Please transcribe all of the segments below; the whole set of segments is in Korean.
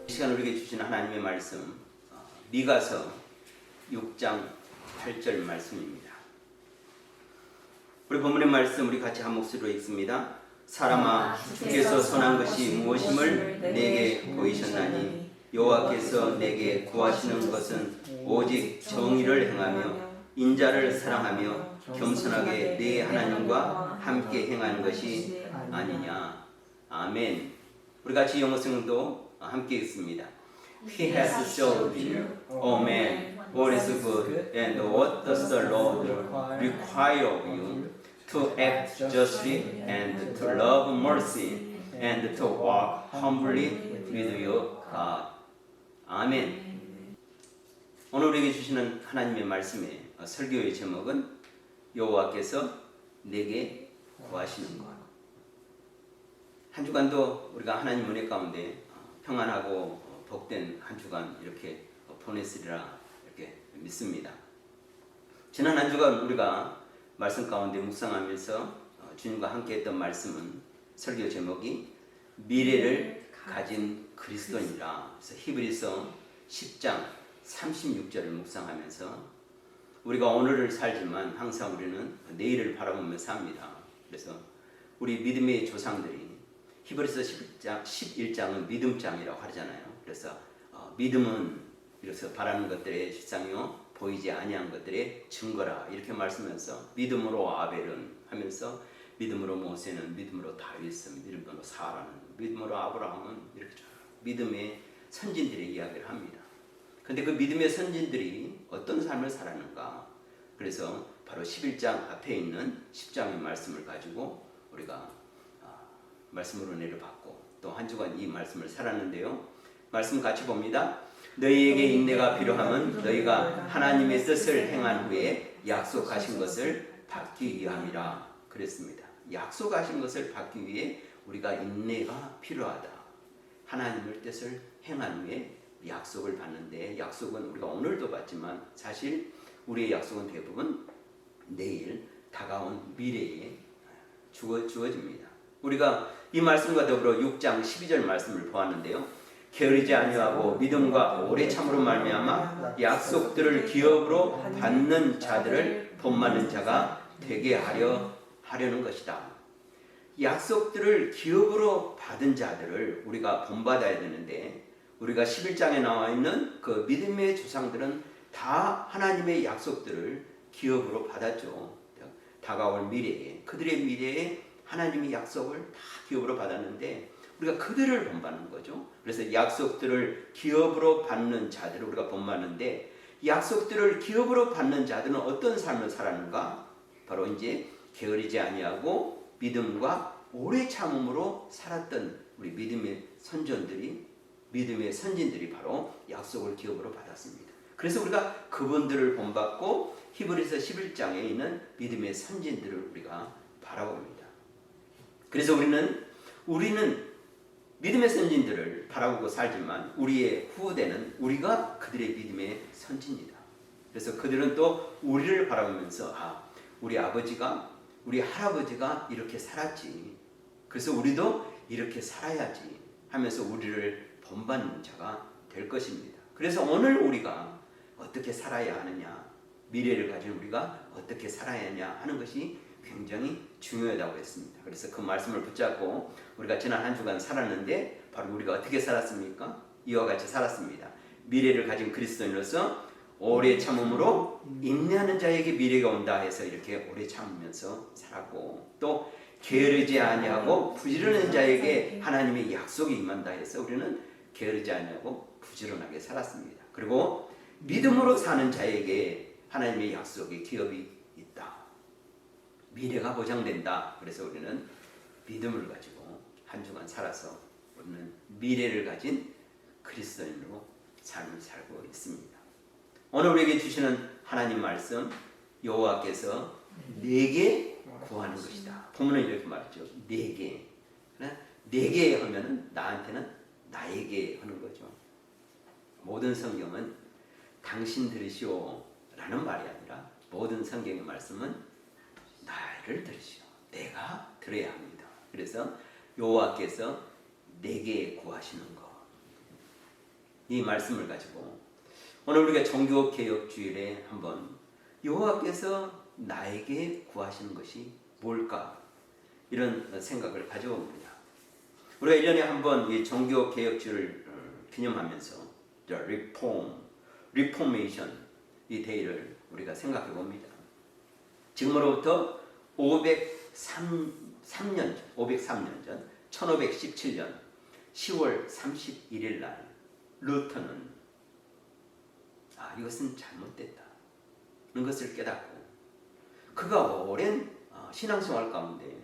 이 시간 우리에게 주신 하나님의 말씀, 미가서 6장 8절 말씀입니다. 우리 본문의 말씀 우리 같이 한 목소리로 읽습니다. 사람아, 주께서 선한 것이 무엇임을 내게 보이셨나니 여호와께서 내게 구하시는 것은 오직 정의를 행하며 인자를 사랑하며 겸손하게 내 하나님과 함께 행하는 것이 아니냐. 아멘. 우리 같이 영어 성도 함께 읽습니다. He has showed you, O man, what is good and what does the Lord require of you, to act justly and to love mercy and to walk humbly with your God. 아멘. 오늘 우리에게 주시는 하나님의 말씀의 설교의 제목은 여호와께서 내게 구하시는 것. 한 주간도 우리가 하나님 은혜 가운데 평안하고 복된 한 주간 이렇게 보냈으리라 이렇게 믿습니다. 지난 한 주간 우리가 말씀 가운데 묵상하면서 주님과 함께 했던 말씀은 설교 제목이 미래를 가진 그리스도인이라. 그래서 히브리서 10장 36절을 묵상하면서 우리가 오늘을 살지만 항상 우리는 내일을 바라보며 삽니다. 그래서 우리 믿음의 조상들이 히브리서 11장은 믿음장이라고 하잖아요. 그래서 믿음은 이래서 바라는 것들의 실상이요 보이지 아니한 것들의 증거라 이렇게 말씀하면서 믿음으로 아벨은 하면서 믿음으로 모세는, 믿음으로 다윗은, 믿음으로 사라는, 믿음으로 아브라함은 이렇게 믿음의 선진들의 이야기를 합니다. 그런데 그 믿음의 선진들이 어떤 삶을 살았는가? 그래서 바로 11장 앞에 있는 10장의 말씀을 가지고 우리가 말씀으로 내려받고 또 한 주간 이 말씀을 살았는데요. 말씀 같이 봅니다. 너희에게 인내가 필요함은 너희가 하나님의 뜻을 행한 후에 약속하신 것을 받기 위함이라 그랬습니다. 약속하신 것을 받기 위해 우리가 인내가 필요하다. 하나님의 뜻을 행한 후에 약속을 받는데, 약속은 우리가 오늘도 받지만 사실 우리의 약속은 대부분 내일 다가온 미래에 주어집니다. 우리가 이 말씀과 더불어 6장 12절 말씀을 보았는데요. 게으르지 아니하고 믿음과 오래 참으로 말미암아 약속들을 기업으로 받는 자들을 본받는 자가 되게 하려는 것이다. 약속들을 기업으로 받은 자들을 우리가 본받아야 되는데, 우리가 11장에 나와 있는 그 믿음의 조상들은 다 하나님의 약속들을 기업으로 받았죠. 다가올 미래에, 그들의 미래에 하나님의 약속을 다 기업으로 받았는데 우리가 그들을 본받는 거죠. 그래서 약속들을 기업으로 받는 자들을 우리가 본받는데, 약속들을 기업으로 받는 자들은 어떤 삶을 살았는가? 바로 이제 게으르지 아니하고 믿음과 오래 참음으로 살았던 우리 믿음의 선진들이 바로 약속을 기업으로 받았습니다. 그래서 우리가 그분들을 본받고 히브리서 11장에 있는 믿음의 선진들을 우리가 바라봅니다. 그래서 우리는 믿음의 선진들을 바라보고 살지만 우리의 후대는 우리가 그들의 믿음의 선진이다. 그래서 그들은 또 우리를 바라보면서 우리 아버지가, 우리 할아버지가 이렇게 살았지. 그래서 우리도 이렇게 살아야지 하면서 우리를 본받는 자가 될 것입니다. 그래서 오늘 우리가 어떻게 살아야 하느냐, 미래를 가진 우리가 어떻게 살아야 하냐 하는 것이 굉장히 중요하다고 했습니다. 그래서 그 말씀을 붙잡고 우리가 지난 한 주간 살았는데 바로 우리가 어떻게 살았습니까? 이와 같이 살았습니다. 미래를 가진 그리스도인으로서 오래 참음으로 인내하는 자에게 미래가 온다 해서 이렇게 오래 참으면서 살았고, 또 게으르지 아니하고 부지런한 자에게 하나님의 약속이 임한다 해서 우리는 게으르지 아니하고 부지런하게 살았습니다. 그리고 믿음으로 사는 자에게 하나님의 약속의 기업이 있다. 미래가 보장된다. 그래서 우리는 믿음을 가지고 한 주간 살아서 우리는 미래를 가진 그리스도인으로 삶을 살고 있습니다. 오늘 우리에게 주시는 하나님 말씀, 여호와께서 내게 구하는 것이다. 본문은 이렇게 말했죠. 내게. 내게 하면은 나한테는 나에게 하는 거죠. 모든 성경은 당신 들으시오 라는 말이 아니라 모든 성경의 말씀은 나를 들으시오. 내가 들어야 합니다. 그래서 여호와께서 내게 구하시는 것. 이 말씀을 가지고 오늘 우리가 종교개혁주일에 한번 여호와께서 나에게 구하시는 것이 뭘까? 이런 생각을 가져봅니다. 우리가 1년에 한번 이 종교개혁주일을 기념하면서 리포메이션 이 데이를 우리가 생각해 봅니다. 지금으로부터 503년 전 1517년 10월 31일 날 루터는 이것은 잘못됐다 는 것을 깨닫고 그가 오랜 신앙생활 가운데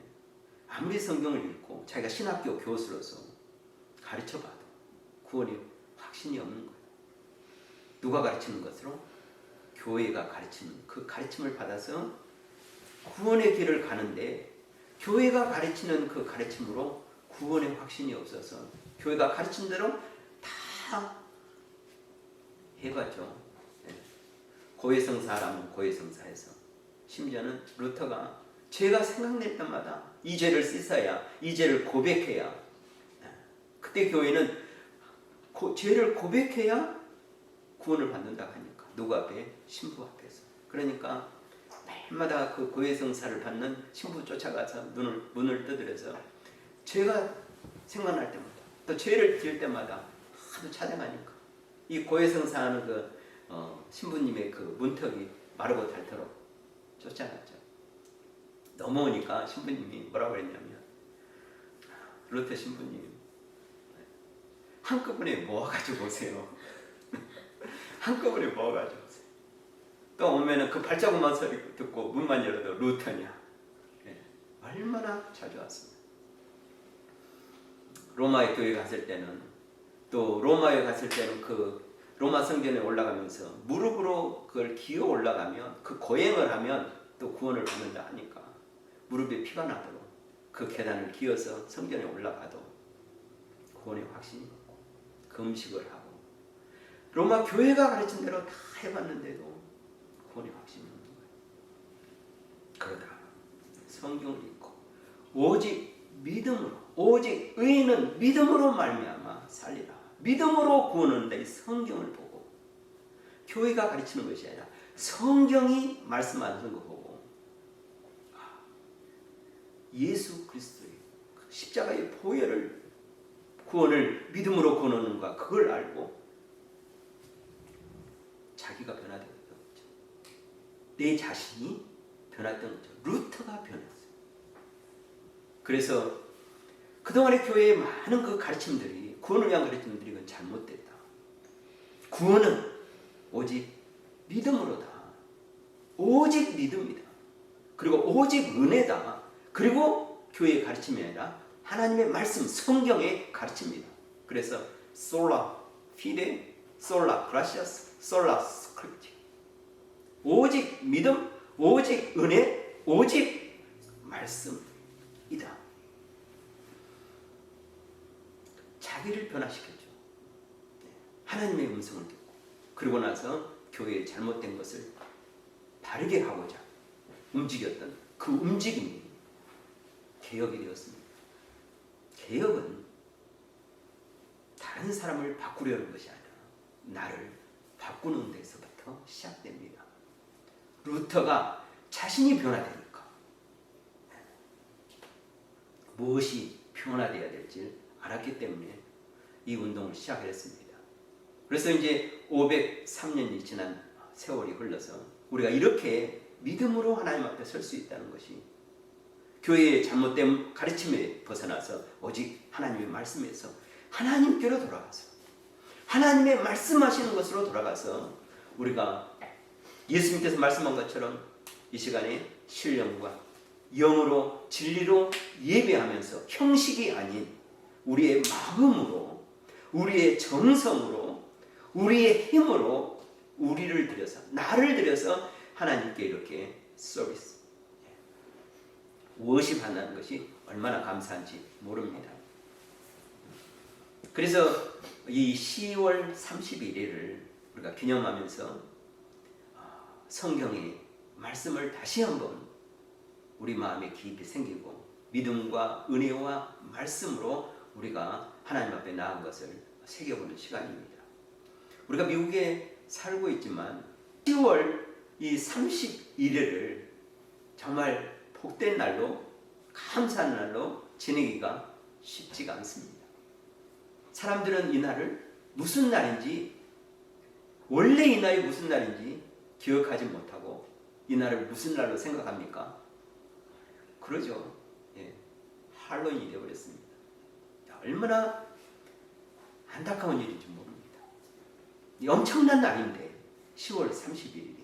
아무리 성경을 읽고 자기가 신학교 교수로서 가르쳐봐도 구원이 확신이 없는 거예요. 누가 가르치는 것으로? 교회가 가르치는 그 가르침을 받아서 구원의 길을 가는데 교회가 가르치는 그 가르침으로 구원의 확신이 없어서 교회가 가르친 대로 다 해봤죠. 고해성사라면 고해성사에서 심지어는 루터가 죄가 생각날 때마다 이 죄를 씻어야 이 죄를 고백해야 그때 교회는 죄를 고백해야 구원을 받는다고 하니까 누구 앞에? 신부 앞에서. 그러니까 매일마다 그 고해성사를 받는 신부 쫓아가서 문을 두드려서 죄가 생각날 때마다 또 죄를 지을 때마다 하도 찬양하니까 이 고해성사하는 그 신부님의 그 문턱이 마르고 닳도록 쫓아갔죠. 넘어오니까 신부님이 뭐라고 그랬냐면 루터 신부님 한꺼번에 모아가지고 오세요. 한꺼번에 모아가지고 오세요. 또 오면은 그 발자국만 소리 듣고 문만 열어도 루터냐. 얼마나 자주 왔습니다. 로마의 교회 갔을 때는 또 로마에 갔을 때는 그 로마 성전에 올라가면서 무릎으로 그걸 기어 올라가면 그 고행을 하면 또 구원을 받는다 하니까 무릎에 피가 나도록 그 계단을 기어서 성전에 올라가도 구원의 확신이 없고 금식을 하고 로마 교회가 가르친 대로 다 해봤는데도 구원의 확신이 없는 거예요. 그러다가 성경을 읽고 오직 믿음으로 오직 의인은 믿음으로 말미암아 살리라. 믿음으로 구원하는데 이 성경을 보고 교회가 가르치는 것이 아니라 성경이 말씀하는 거 보고 예수 그리스도의 십자가의 보혈을 구원을 믿음으로 구원하는가 그걸 알고 자기가 변화되었던 거죠. 내 자신이 변했던 거죠. 루터가 변했어요. 그래서 그동안의 교회의 많은 그 가르침들이 구원을 위한 가르침들이 이건 잘못됐다. 구원은 오직 믿음으로다. 오직 믿음이다. 그리고 오직 은혜다. 그리고 교회의 가르침이 아니라 하나님의 말씀, 성경의 가르침입니다. 그래서 솔라 피데, 솔라 그라시아스, 솔라 스크립트. 오직 믿음, 오직 은혜, 오직 말씀이다. 자기를 변화시켰죠. 하나님의 음성을 듣고 그리고 나서 교회의 잘못된 것을 바르게 하고자 움직였던 그 움직임이 개혁이 되었습니다. 개혁은 다른 사람을 바꾸려는 것이 아니라 나를 바꾸는 데서부터 시작됩니다. 루터가 자신이 변화되니까 무엇이 변화되어야 될지 알았기 때문에 이 운동을 시작했습니다. 그래서 이제 503년이 지난 세월이 흘러서 우리가 이렇게 믿음으로 하나님 앞에 설 수 있다는 것이 교회의 잘못된 가르침에 벗어나서 오직 하나님의 말씀에서 하나님께로 돌아가서 하나님의 말씀하시는 것으로 돌아가서 우리가 예수님께서 말씀한 것처럼 이 시간에 신령과 영으로 진리로 예배하면서 형식이 아닌 우리의 마음으로 우리의 정성으로 우리의 힘으로 우리를 들여서 나를 들여서 하나님께 이렇게 서비스 워십한다는 것이 얼마나 감사한지 모릅니다. 그래서 이 10월 31일을 우리가 기념하면서 성경의 말씀을 다시 한번 우리 마음에 깊이 생기고 믿음과 은혜와 말씀으로 우리가 하나님 앞에 나은 것을 새겨보는 시간입니다. 우리가 미국에 살고 있지만 10월 이 31일을 정말 복된 날로, 감사한 날로 지내기가 쉽지가 않습니다. 사람들은 이 날을 무슨 날인지, 원래 이 날이 무슨 날인지 기억하지 못하고 이 날을 무슨 날로 생각합니까? 그러죠. 예, 할로윈이 되어버렸습니다. 얼마나 안타까운 일인지 모릅니다. 이 엄청난 날인데 10월 31일이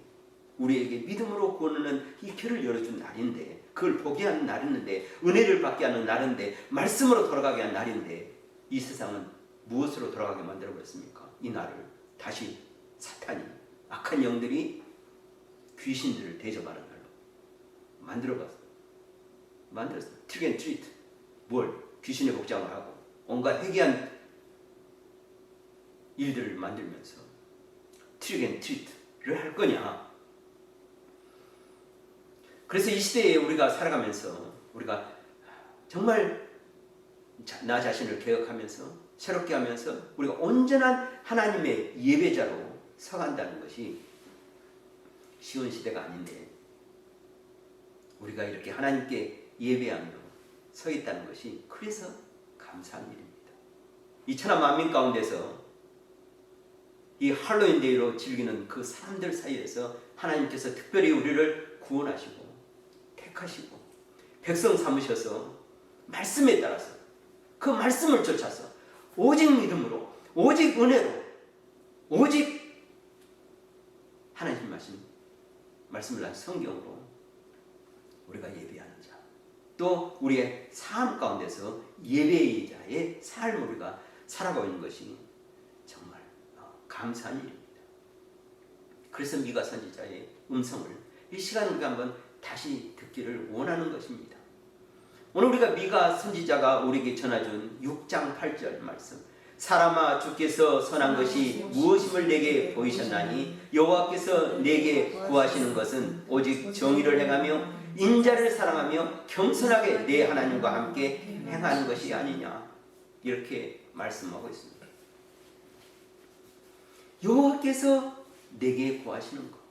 우리에게 믿음으로 구원하는 이 길을 열어준 날인데, 그걸 보게 하는 날인데, 은혜를 받게 하는 날인데, 말씀으로 돌아가게 하는 날인데, 이 세상은 무엇으로 돌아가게 만들어버렸습니까? 이 날을 다시 사탄이, 악한 영들이 귀신들을 대접하는 날로 만들었어요. 트릭 앤 트리트, 뭘? 귀신의 복장을 하고 온갖 회개한 일들을 만들면서 트릭 앤 트리트를 할 거냐? 그래서 이 시대에 우리가 살아가면서 우리가 정말 나 자신을 개혁하면서 새롭게 하면서 우리가 온전한 하나님의 예배자로 서간다는 것이 쉬운 시대가 아닌데, 우리가 이렇게 하나님께 예배하며 서 있다는 것이 그래서 감사한 일입니다. 이 천하 만민 가운데서 이 할로윈 데이로 즐기는 그 사람들 사이에서 하나님께서 특별히 우리를 구원하시고 택하시고 백성 삼으셔서 말씀에 따라서 그 말씀을 쫓아서 오직 믿음으로, 오직 은혜로, 오직 하나님 말씀을 난 성경으로 우리가 예배하는 자, 또 우리의 삶 가운데서 예배자의 삶을 우리가 살아가고 있는 것이 정말 감사한 일입니다. 그래서 미가 선지자의 음성을 이 시간 우리가 한번 다시 듣기를 원하는 것입니다. 오늘 우리가 미가 선지자가 우리에게 전해준 6장 8절 말씀, 사람아 주께서 선한 것이 무엇임을 내게 보이셨나니 여호와께서 내게 구하시는 것은 오직 정의를 행하며 인자를 사랑하며 겸손하게 내 하나님과 함께 행하는 것이 아니냐, 이렇게 말씀하고 있습니다. 여호와께서 내게 구하시는 것,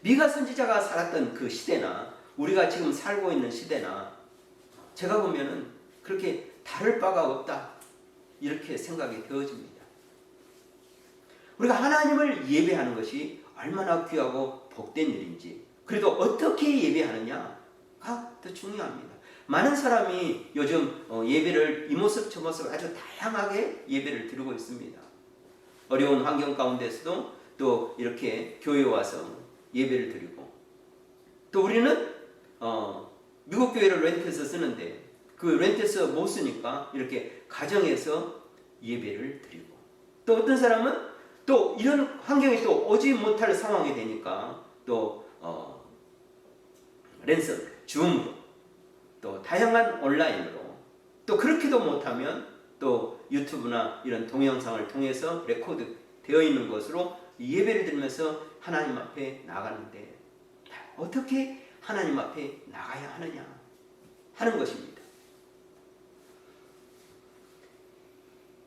미가 선지자가 살았던 그 시대나 우리가 지금 살고 있는 시대나 제가 보면은 그렇게 다를 바가 없다, 이렇게 생각이 되어집니다. 우리가 하나님을 예배하는 것이 얼마나 귀하고 복된 일인지, 그래도 어떻게 예배하느냐가 더 중요합니다. 많은 사람이 요즘 예배를 이 모습 저 모습 아주 다양하게 예배를 드리고 있습니다. 어려운 환경 가운데서도 또 이렇게 교회에 와서 예배를 드리고, 또 우리는 미국 교회를 렌트해서 쓰는데 그 렌트해서 못 쓰니까 이렇게 가정에서 예배를 드리고, 또 어떤 사람은 또 이런 환경이 또 오지 못할 상황이 되니까 또 랜선, 줌으로, 또 다양한 온라인으로, 또 그렇게도 못하면 또 유튜브나 이런 동영상을 통해서 레코드 되어 있는 것으로 예배를 드리면서 하나님 앞에 나가는데, 어떻게 하나님 앞에 나가야 하느냐 하는 것입니다.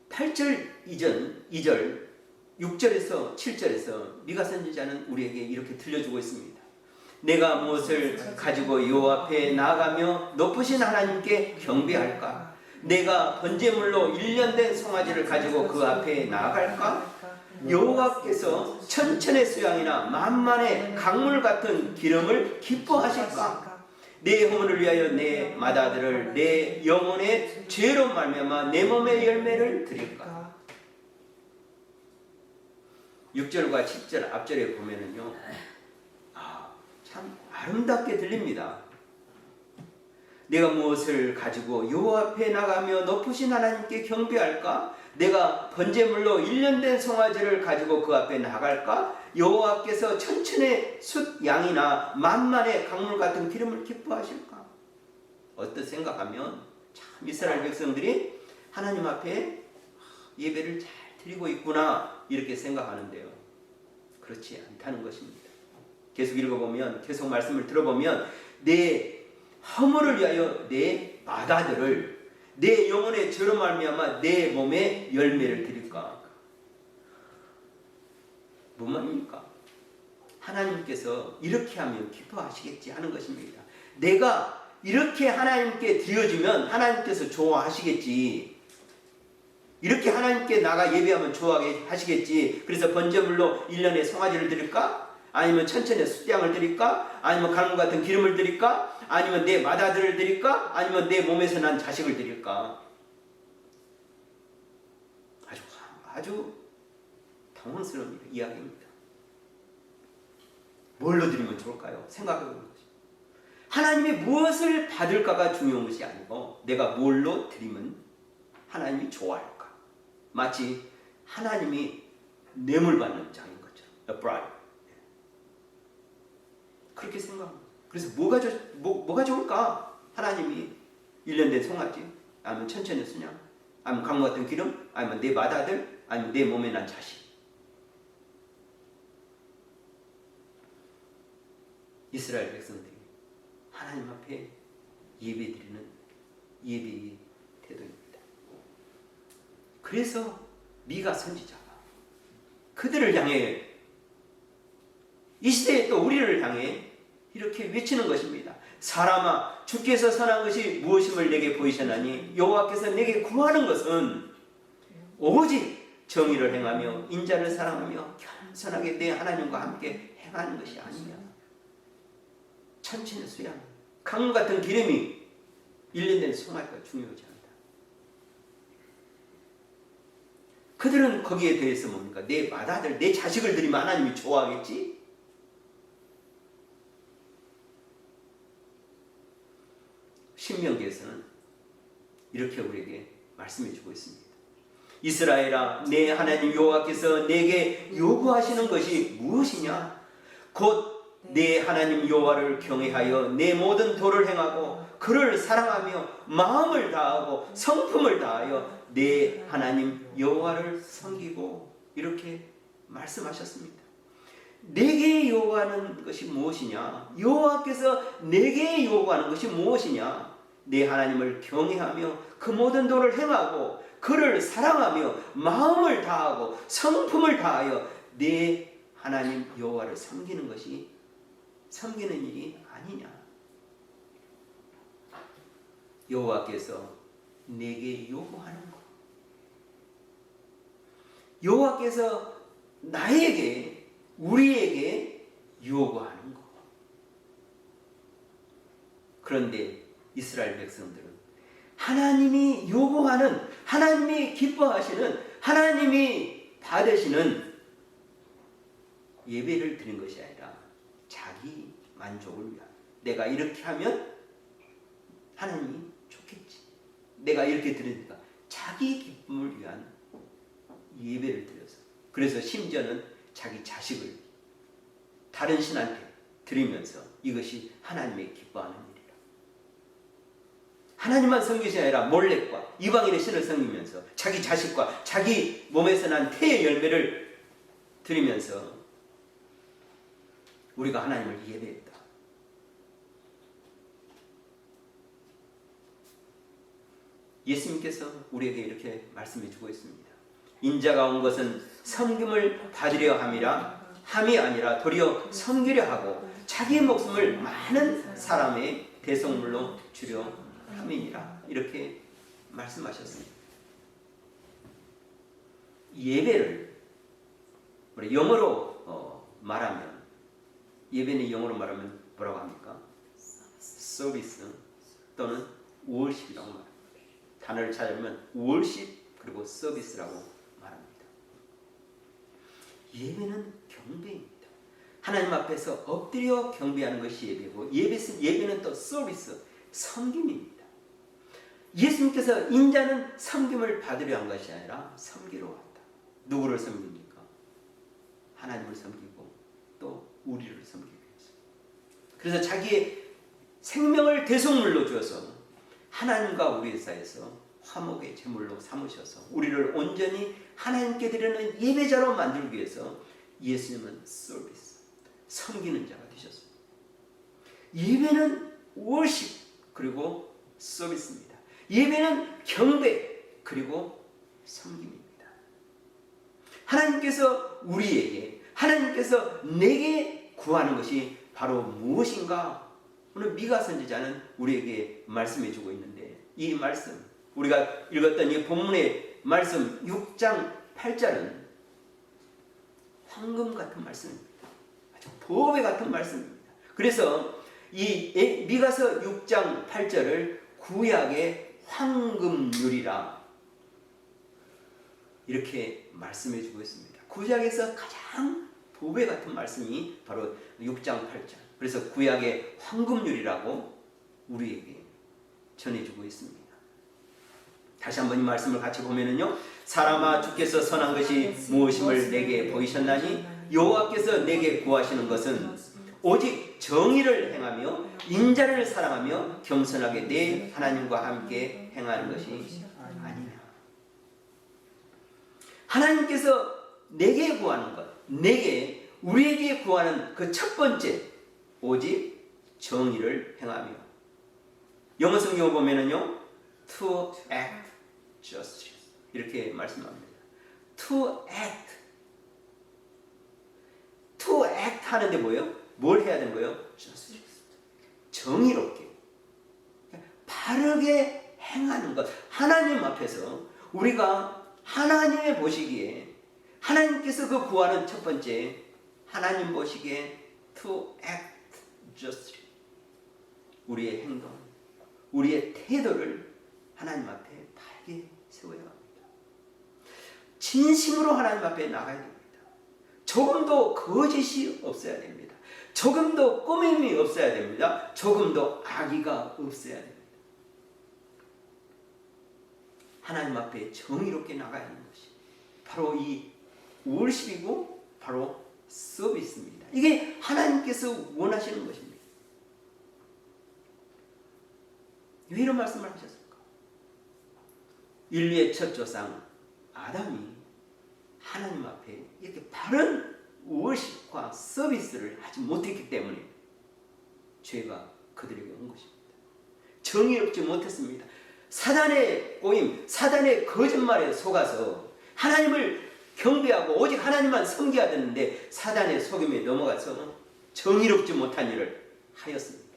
8절 이전 2절 6절에서 7절에서 미가 선지자는 우리에게 이렇게 들려주고 있습니다. 내가 무엇을 가지고 여호와 앞에 나아가며 높으신 하나님께 경배할까? 내가 번제물로 1년 된 송아지를 가지고 그 앞에 나아갈까? 여호와께서 천천의 수양이나 만만의 강물 같은 기름을 기뻐하실까? 내 영혼을 위하여 내 맏아들을 내 영혼의 죄로 말미암아 내 몸의 열매를 드릴까? 6절과 7절 앞절에 보면은요, 참 아름답게 들립니다. 내가 무엇을 가지고 여호와 앞에 나가며 높으신 하나님께 경배할까? 내가 번제물로 1년 된 송아지를 가지고 그 앞에 나갈까? 여호와께서 천천의 숫 양이나 만만의 강물 같은 기름을 기뻐하실까? 어떤 생각하면 참 이스라엘 백성들이 하나님 앞에 예배를 잘 드리고 있구나, 이렇게 생각하는데요, 그렇지 않다는 것입니다. 계속 읽어보면, 계속 말씀을 들어보면, 내 허물을 위하여 내 맏아들을 내 영혼의 죄로 말미암아 내 몸에 열매를 드릴까? 뭔 말입니까? 하나님께서 이렇게 하면 기뻐하시겠지 하는 것입니다. 내가 이렇게 하나님께 드려주면 하나님께서 좋아하시겠지. 이렇게 하나님께 나가 예배하면 좋아하시겠지. 그래서 번제물로 1년에 송아지를 드릴까? 아니면 천천히 숫양을 드릴까? 아니면 갈무 같은 기름을 드릴까? 아니면 내 맏아들을 드릴까? 아니면 내 몸에서 난 자식을 드릴까? 아주 당황스러운 이야기입니다. 뭘로 드리면 좋을까요? 생각해보는 것이. 하나님이 무엇을 받을까가 중요한 것이 아니고 내가 뭘로 드리면 하나님이 좋아할까? 마치 하나님이 뇌물 받는 장인 것처럼, a bribe. 그렇게 생각합니다. 그래서 뭐가 좋을까? 하나님이 1년 된 송아지, 아니면 천천히 수냥, 아니면 강무 같은 기름, 아니면 내 맏아들, 아니면 내 몸에 난 자식. 이스라엘 백성들이 하나님 앞에 예배드리는 예배의 태도입니다. 그래서 미가 선지자가 그들을 향해, 이 시대에 또 우리를 향해 이렇게 외치는 것입니다. 사람아, 주께서 선한 것이 무엇임을 내게 보이셨나니 여호와께서 내게 구하는 것은 오직 정의를 행하며 인자를 사랑하며 겸손하게 내 하나님과 함께 행하는 것이 아니냐. 천천히 수양, 강물 같은 기름이 1년 된 송아지가 중요하지 않다. 그들은 거기에 대해서 뭡니까? 내 맏아들, 내 자식을 드리면 하나님이 좋아하겠지? 신명기에서는 이렇게 우리에게 말씀해 주고 있습니다. 이스라엘아, 내 하나님 여호와께서 내게 요구하시는 것이 무엇이냐? 곧 내 하나님 여호와를 경외하여 내 모든 도를 행하고 그를 사랑하며 마음을 다하고 성품을 다하여 내 하나님 여호와를 섬기고, 이렇게 말씀하셨습니다. 내게 요구하는 것이 무엇이냐? 여호와께서 내게 요구하는 것이 무엇이냐? 내 하나님을 경외하며 그 모든 도를 행하고 그를 사랑하며 마음을 다하고 성품을 다하여 내 하나님 여호와를 섬기는 것이, 섬기는 일이 아니냐? 여호와께서 내게 요구하는 것, 여호와께서 나에게, 우리에게 요구하는 것. 그런데 이스라엘 백성들은 하나님이 요구하는, 하나님이 기뻐하시는, 하나님이 받으시는 예배를 드린 것이 아니라 자기 만족을 위한, 내가 이렇게 하면 하나님이 좋겠지, 내가 이렇게 드리니까 자기 기쁨을 위한 예배를 드려서, 그래서 심지어는 자기 자식을 다른 신한테 드리면서 이것이 하나님의 기뻐하는 일이라. 하나님만 섬기는 게 아니라 몰렉과 이방인의 신을 섬기면서 자기 자식과 자기 몸에서 난 태의 열매를 드리면서 우리가 하나님을 예배했다. 예수님께서 우리에게 이렇게 말씀해 주고 있습니다. 인자가 온 것은 섬김을 받으려 함이 아니라 도리어 섬기려 하고 자기의 목숨을 많은 사람의 대속물로 주려 함이니라. 이렇게 말씀하셨습니다. 예배를 우리 영어로 말하면, 예배는 영어로 말하면 뭐라고 합니까? 서비스 또는 월십이라고 말합니다. 단어를 찾으면 월십 그리고 서비스라고 말합니다. 예배는 경배입니다. 하나님 앞에서 엎드려 경배하는 것이 예배고, 예배는 또 서비스, 섬김입니다. 예수님께서 인자는 섬김을 받으려 한 것이 아니라 섬기러 왔다. 누구를 섬깁니까? 하나님을 섬기고 또 우리를 섬기기 위해서. 그래서 자기의 생명을 대속물로 주어서 하나님과 우리 사이에서 화목의 제물로 삼으셔서 우리를 온전히 하나님께 드리는 예배자로 만들기 위해서 예수님은 서비스, 섬기는 자가 되셨습니다. 예배는 월십 그리고 서비스입니다. 예배는 경배 그리고 섬김입니다. 하나님께서 우리에게, 하나님께서 내게 구하는 것이 바로 무엇인가? 오늘 미가 선지자는 우리에게 말씀해 주고 있는데, 이 말씀, 우리가 읽었던 이 본문의 말씀 6장 8절은 황금 같은 말씀입니다. 아주 보배 같은 말씀입니다. 그래서 이 미가서 6장 8절을 구약의 황금률이라 이렇게 말씀해 주고 있습니다. 구약에서 가장 보배 같은 말씀이 바로 6장 8절. 그래서 구약의 황금률이라고 우리에게 전해주고 있습니다. 다시 한번 이 말씀을 같이 보면은요, 사람아 주께서 선한 것이 무엇임을 내게 보이셨나니 여호와께서 내게 구하시는 것은 오직 정의를 행하며 인자를 사랑하며 겸손하게 내 하나님과 함께 행하는 것이 아니냐. 하나님께서 내게 구하는 것, 우리에게 구하는 그 첫 번째, 오직 정의를 행하며. 영어 성경을 보면은요, to act justice 이렇게 말씀합니다. to act 하는데 뭐예요? 뭘 해야 되는 거예요? justice. 정의롭게, 바르게 행하는 것. 하나님 앞에서 우리가 하나님의 보시기에, 하나님께서 그 구하는 첫 번째, 하나님 보시기에 to act justly, 우리의 행동, 우리의 태도를 하나님 앞에 바르게 세워야 합니다. 진심으로 하나님 앞에 나가야 됩니다. 조금도 거짓이 없어야 됩니다. 조금도 꾸밈이 없어야 됩니다. 조금도 악의가 없어야 됩니다. 하나님 앞에 정의롭게 나가야 하는 것이 바로 이 월십이고 바로 서비스입니다. 이게 하나님께서 원하시는 것입니다. 왜 이런 말씀을 하셨을까? 인류의 첫 조상 아담이 하나님 앞에 이렇게 바른 월십과 서비스를 하지 못했기 때문에 죄가 그들에게 온 것입니다. 정의롭지 못했습니다. 사단의 꼬임, 사단의 거짓말에 속아서 하나님을 경배하고 오직 하나님만 섬겨야 되는데 사단의 속임에 넘어가서 정의롭지 못한 일을 하였습니다.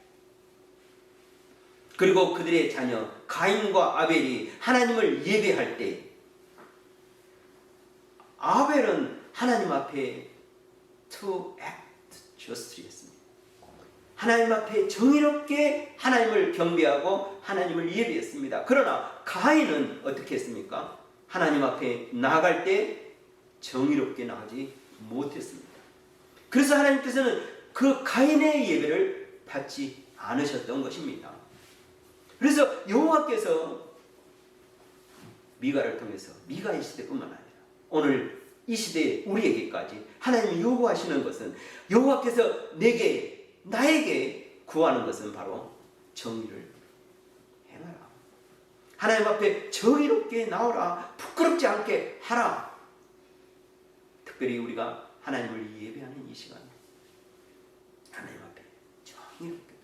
그리고 그들의 자녀 가인과 아벨이 하나님을 예배할 때 아벨은 하나님 앞에 to act justly 했습니다. 하나님 앞에 정의롭게 하나님을 경배하고 하나님을 예배했습니다. 그러나 가인은 어떻게 했습니까? 하나님 앞에 나아갈 때 정의롭게 나가지 못했습니다. 그래서 하나님께서는 그 가인의 예배를 받지 않으셨던 것입니다. 그래서 여호와께서 미가를 통해서, 미가의 시대뿐만 아니라 오늘 이 시대에 우리에게까지 하나님이 요구하시는 것은, 여호와께서 나에게 구하는 것은 바로 정의를 행하라. 하나님 앞에 정의롭게 나오라. 부끄럽지 않게 하라. 특별히 우리가 하나님을 예배하는 이 시간, 하나님 앞에 정의롭게.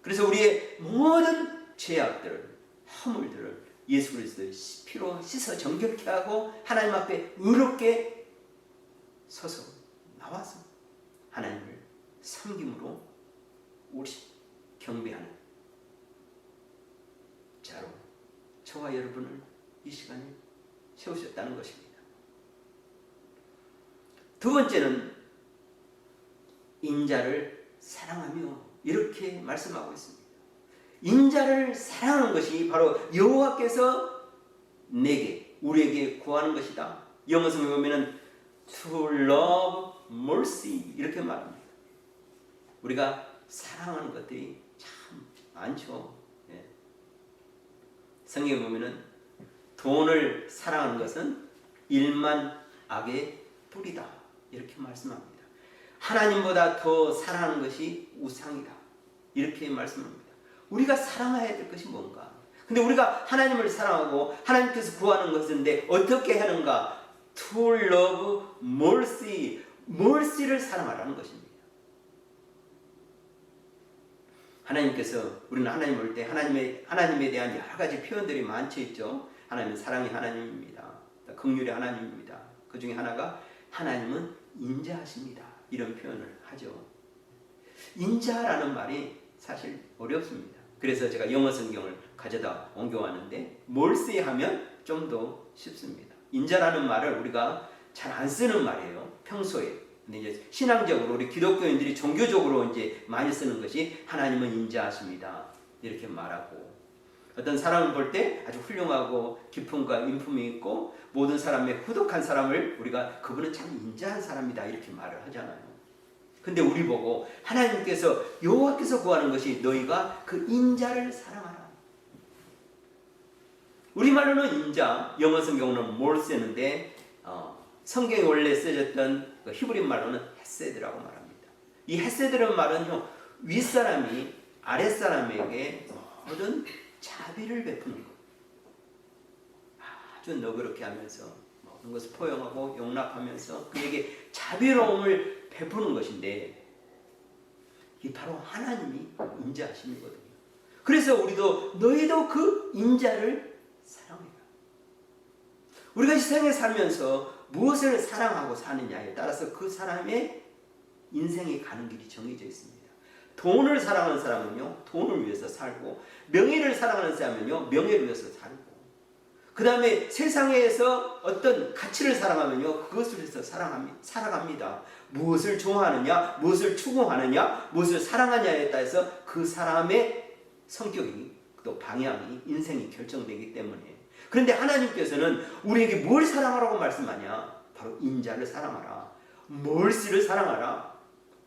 그래서 우리의 모든 죄악들을, 허물들을 예수 그리스도의 피로 씻어 정결케 하고 하나님 앞에 의롭게 서서 나와서 하나님을 섬김으로 우리 경배하는 자로 저와 여러분을 이 시간에 세우셨다는 것입니다. 두 번째는 인자를 사랑하며 이렇게 말씀하고 있습니다. 인자를 사랑하는 것이 바로 여호와께서 우리에게 구하는 것이다. 영어 성경에 보면은 to love mercy 이렇게 말합니다. 우리가 사랑하는 것들이 참 많죠. 예. 성경에 보면은 돈을 사랑하는 것은 일만 악의 뿌리다 이렇게 말씀합니다. 하나님보다 더 사랑하는 것이 우상이다 이렇게 말씀합니다. 우리가 사랑해야 될 것이 뭔가? 근데 우리가 하나님을 사랑하고 하나님께서 구하는 것인데 어떻게 하는가? To love mercy, mercy를 사랑하라는 것입니다. 하나님께서, 우리는 하나님 볼 때 하나님에 대한 여러 가지 표현들이 많죠 있죠. 하나님은 사랑의 하나님입니다. 긍휼의 하나님입니다. 그 중에 하나가 하나님은 인자하십니다. 이런 표현을 하죠. 인자라는 말이 사실 어렵습니다. 그래서 제가 영어 성경을 가져다 옮겨왔는데 몰세 하면 좀 더 쉽습니다. 인자라는 말을 우리가 잘 안 쓰는 말이에요. 평소에. 근데 이제 신앙적으로 우리 기독교인들이 종교적으로 이제 많이 쓰는 것이 하나님은 인자하십니다. 이렇게 말하고 어떤 사람을 볼 때 아주 훌륭하고 기품과 인품이 있고 모든 사람의 후덕한 사람을 우리가 그분은 참 인자한 사람이다 이렇게 말을 하잖아요. 근데 우리 보고 하나님께서 여호와께서 구하는 것이 너희가 그 인자를 사랑하라. 우리말로는 인자, 영어 성경은 뭘 쓰는데 성경에 원래 쓰여졌던 그 히브리 말로는 헤세드라고 말합니다. 이 헤세드라는 말은요, 윗사람이 아랫사람에게 모든 자비를 베푸는 것. 아주 너그럽게 하면서 모든 것을 포용하고 용납하면서 그에게 자비로움을 베푸는 것인데 이 바로 하나님이 인자하심이거든요. 그래서 우리도 너희도 그 인자를 사랑해라. 우리가 이 세상에 살면서 무엇을 사랑하고 사느냐에 따라서 그 사람의 인생이 가는 길이 정해져 있습니다. 돈을 사랑하는 사람은요, 돈을 위해서 살고, 명예를 사랑하는 사람은요, 명예를 위해서 살고, 그 다음에 세상에서 어떤 가치를 사랑하면요, 그것을 위해서 살아갑니다. 무엇을 좋아하느냐, 무엇을 추구하느냐, 무엇을 사랑하냐에 따라서 그 사람의 성격이 또 방향이, 인생이 결정되기 때문에. 그런데 하나님께서는 우리에게 뭘 사랑하라고 말씀하냐? 바로 인자를 사랑하라. 멀시를 사랑하라.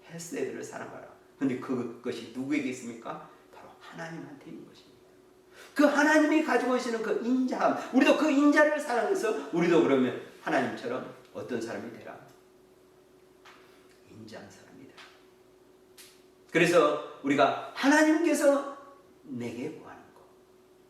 헤세드를 사랑하라. 그런데 그것이 누구에게 있습니까? 바로 하나님한테 있는 것입니다. 그 하나님이 가지고 계시는 그 인자함, 우리도 그 인자를 사랑해서 우리도 그러면 하나님처럼 어떤 사람이 되라? 인자한 사람이다. 그래서 우리가 하나님께서 내게 구하는 것,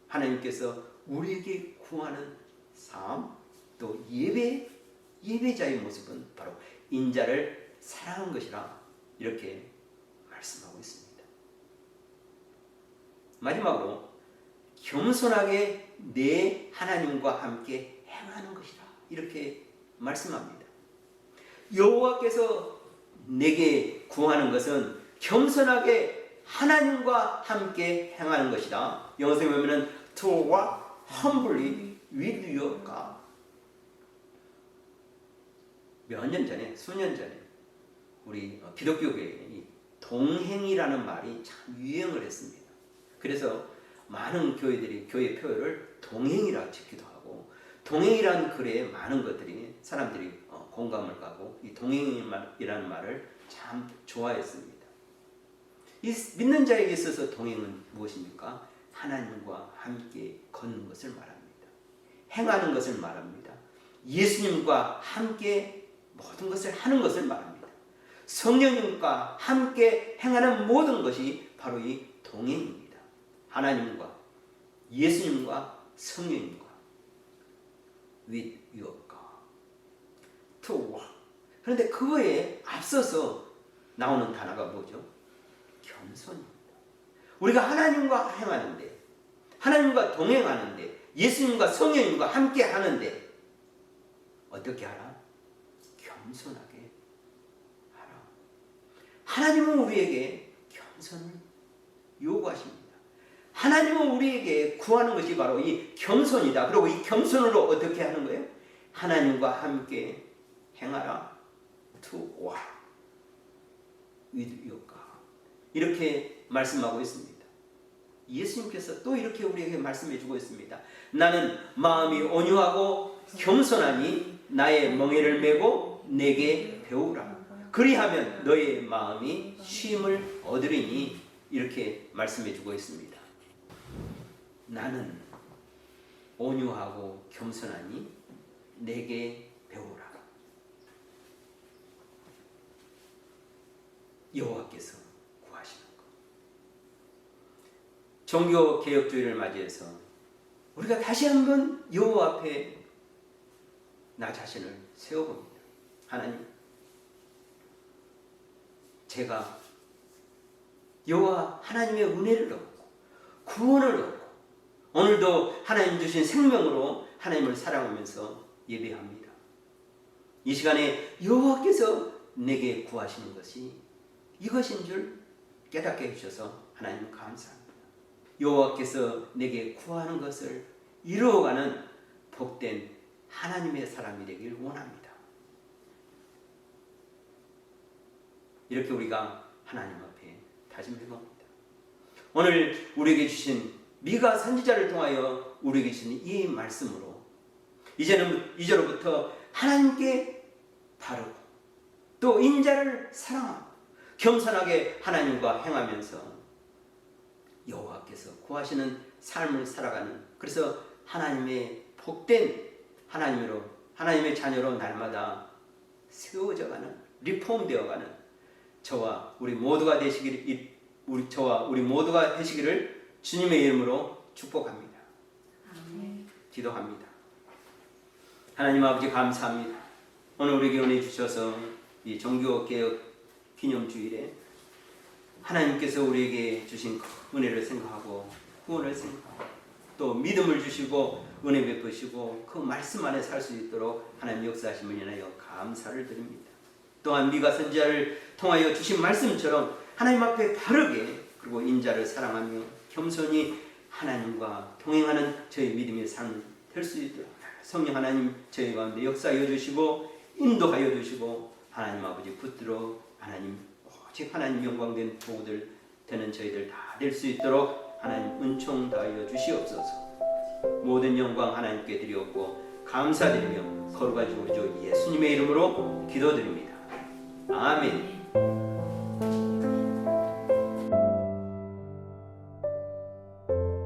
하나님께서 우리에게 구하는 삶, 또 예배자의 모습은 바로 인자를 사랑한 것이라 이렇게 말씀하고 있습니다. 마지막으로 겸손하게 내 하나님과 함께 행하는 것이라 이렇게 말씀합니다. 여호와께서 내게 구하는 것은 겸손하게 하나님과 함께 행하는 것이다. 영어성에 보면 to walk humbly with your God. 몇 년 전에, 수년 전에 우리 기독교계에 이 동행이라는 말이 참 유행을 했습니다. 그래서 많은 교회들이 교회 표어를 동행이라고 짓기도 하고, 동행이라는 글에 많은 것들이 사람들이 공감을 가고 이 동행이라는 말을 참 좋아했습니다. 이 믿는 자에게 있어서 동행은 무엇입니까? 하나님과 함께 걷는 것을 말합니다. 행하는 것을 말합니다. 예수님과 함께 모든 것을 하는 것을 말합니다. 성령님과 함께 행하는 모든 것이 바로 이 동행입니다. 하나님과 예수님과 성령님과 with your God to walk. 그런데 그거에 앞서서 나오는 단어가 뭐죠? 겸손입니다. 우리가 하나님과 행하는데, 하나님과 동행하는데, 예수님과 성령님과 함께 하는데 어떻게 하라? 겸손하게 하라. 하나님은 우리에게 겸손을 요구하십니다. 하나님은 우리에게 구하는 것이 바로 이 겸손이다. 그리고 이 겸손으로 어떻게 하는 거예요? 하나님과 함께 행하라. To walk with your God. 이렇게 말씀하고 있습니다. 예수님께서 또 이렇게 우리에게 말씀해 주고 있습니다. 나는 마음이 온유하고 겸손하니 나의 멍에를 메고 내게 배우라. 그리하면 너의 마음이 쉼을 얻으리니 이렇게 말씀해 주고 있습니다. 나는 온유하고 겸손하니 내게 배우라. 여호와께서 구하시는 것. 종교개혁주의를 맞이해서 우리가 다시 한번 여호와 앞에 나 자신을 세워봅니다. 하나님, 제가 여호와 하나님의 은혜를 얻고 구원을 얻고 오늘도 하나님 주신 생명으로 하나님을 사랑하면서 예배합니다. 이 시간에 여호와께서 내게 구하시는 것이 이것인 줄 깨닫게 해주셔서 하나님 감사합니다. 여호와께서 내게 구하는 것을 이루어가는 복된 하나님의 사람이 되길 원합니다. 이렇게 우리가 하나님 앞에 다짐해 봅니다. 오늘 우리에게 주신 미가 선지자를 통하여 우리에게 주신 이 말씀으로 이제로부터 하나님께 바르고 또 인자를 사랑하고 겸손하게 하나님과 행하면서 여호와께서 구하시는 삶을 살아가는, 그래서 하나님의 복된 하나님의 자녀로 날마다 세워져가는, 리폼되어가는 저와 우리 모두가 되시기를 주님의 이름으로 축복합니다. 기도합니다. 하나님 아버지 감사합니다. 오늘 우리에게 은혜 주셔서 이 종교개혁 기념주일에 하나님께서 우리에게 주신 그 은혜를 생각하고 구원을 생각하고 또 믿음을 주시고 은혜 베푸시고 그 말씀 안에 살 수 있도록 하나님 역사하심을 인하여 감사를 드립니다. 또한 미가 선지자를 통하여 주신 말씀처럼 하나님 앞에 바르게 그리고 인자를 사랑하며 겸손히 하나님과 동행하는 저희 믿음의 삶 될 수 있도록 성령 하나님 저희 가운데 역사하여 주시고 인도하여 주시고 하나님 아버지 붙들어 하나님 오직 하나님 영광된 도구들 되는 저희들 다 될 수 있도록 하나님 은총 다하여 주시옵소서. 모든 영광 하나님께 드리옵고 감사드리며 거룩하신 우리 주 예수님의 이름으로 기도드립니다. 아멘.